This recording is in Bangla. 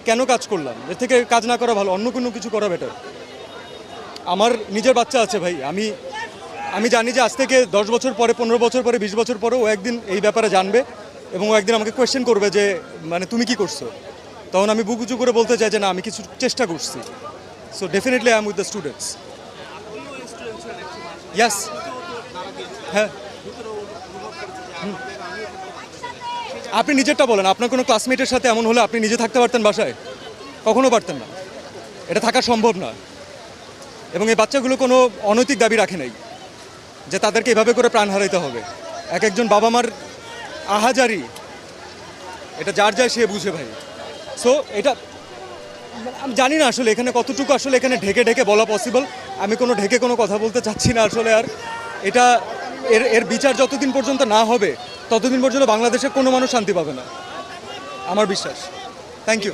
কেন কাজ করলাম? এর থেকে কাজ না করা ভালো, অন্য কোনো কিছু করা বেটার। আমার নিজের বাচ্চা আছে ভাই, আমি জানি যে আজ থেকে 10 বছর পরে, 15 বছর পরে, 20 বছর পরে ও একদিন এই ব্যাপারে জানবে এবং ও একদিন আমাকে কোয়েশ্চেন করবে যে মানে তুমি কি করছো। তখন আমি বুক উঁচু করে বলতে চাই যে না, আমি কিছু চেষ্টা করছি। So definitely I am with the students. Yes, হ্যাঁ। আপনি নিজেরটা বলেন, আপনার কোনো ক্লাসমেটের সাথে এমন হলে আপনি নিজে থাকতে পারতেন বাসায়? কখনো পারতেন না, এটা থাকা সম্ভব না। এবং এই বাচ্চাগুলো কোনো অনৈতিক দাবি রাখে নাই যে তাদেরকে এভাবে করে প্রাণ হারাইতে হবে। এক একজন বাবা মার আহাজারি, এটা যার যায় সে বুঝে ভাই। সো এটা আমি জানি না আসলে এখানে কতটুকু আসলে এখানে ঢেকে ঢেকে বলা পসিবল। আমি কোনো ঢেকে কোনো কথা বলতে চাচ্ছি না আসলে। আর এটা এর বিচার যতদিন পর্যন্ত না হবে ততদিন পর্যন্ত বাংলাদেশের কোনো মানুষ শান্তি পাবে না, আমার বিশ্বাস। Thank you.